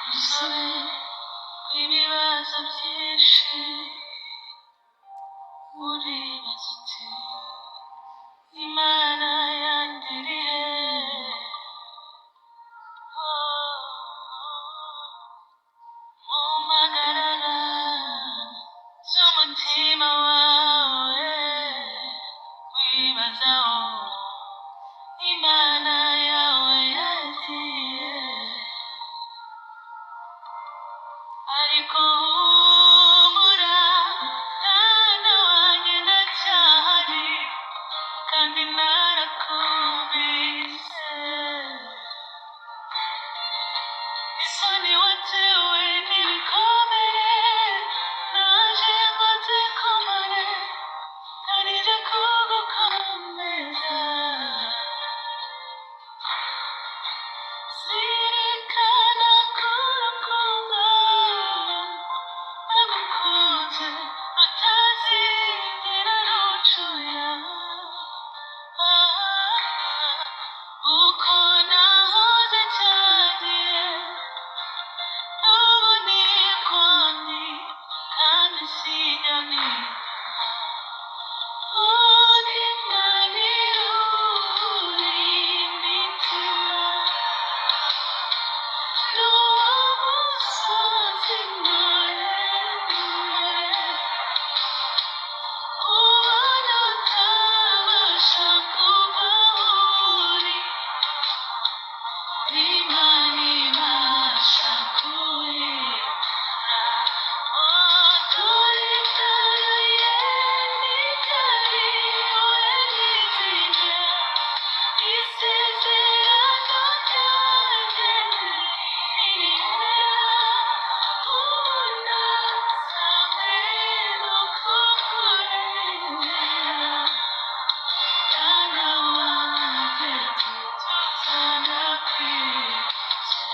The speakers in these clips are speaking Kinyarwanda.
urusobe rw'ibibazo byinshi uribaza uti Imana yanjye iri he? Mu mpagarara z'umutima wawe wibazaho Imana yawe yagiye, ariko humura mwana wanjye ndacyahari kandi narakumvise. Isoni watewe n'ibikomere naje ngo nzikomore kandi nje kugukomeza. Zirikana ko urukundo nagukunze rutazigera rucuya. Uko nahoze cyagiye n'ubu niko ndi kandi sijya mpinduka. Uri Imana ihura imitima n'uwo musozi muremure ubona utabasha kuba uri. Imana ibasha kuwimura. Dore itaruye nitariwe n'izindi isezerano ryanjye ririhera. Ubu nasabwe no kukurengera. Mwana wanjye tuza ndakwibuze.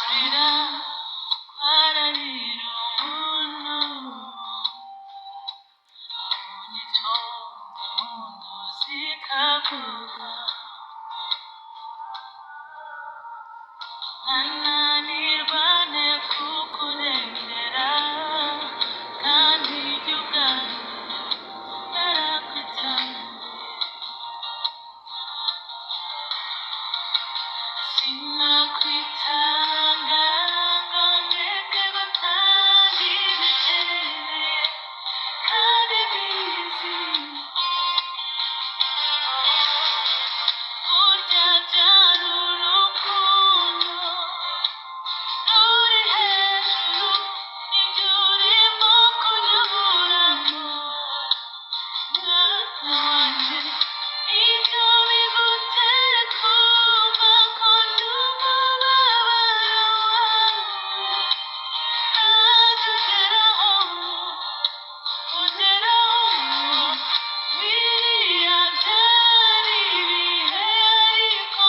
Kurira kwararira umuntu mu gitondo impundu zikavuga. Nkananirwa ne kukurengera kandi jye ubwanjye narakwitangiye. Sinakwitanga ngo ndeke gutangiza ikeneye kandi mbizi burya byari urukundo ruri hejuru y'ibyo urimo kunyuramo. Mwana wanjye ibyo bigutera kumva ko ndi umubabaro wawe kandi ugeraho biriya byari ibihe ariko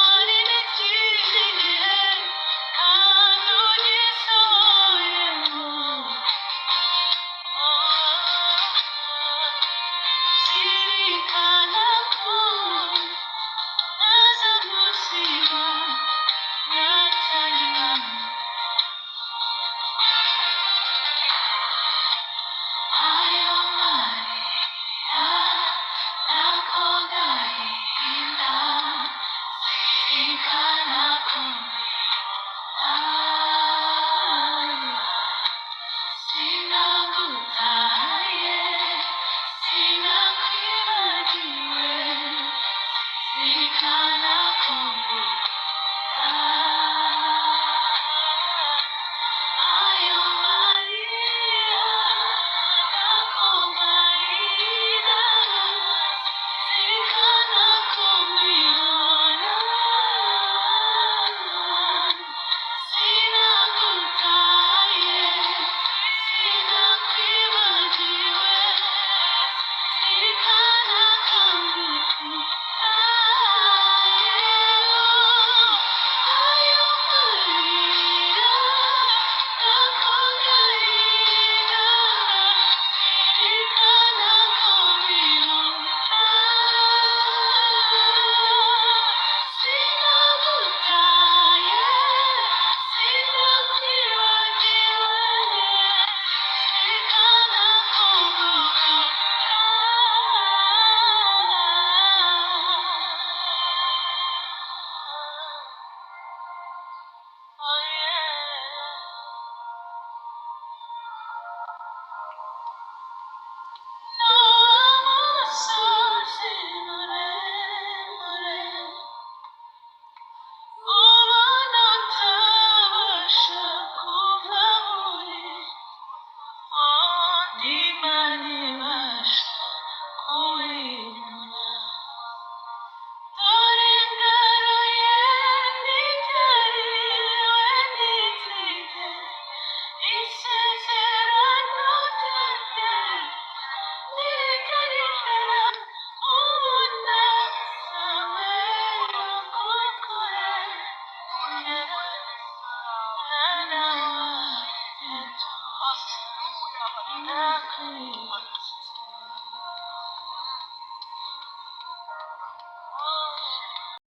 isezerano ryanjye nirigarishira ubona zawe no gukora mwana wanjye tuza ndakwiye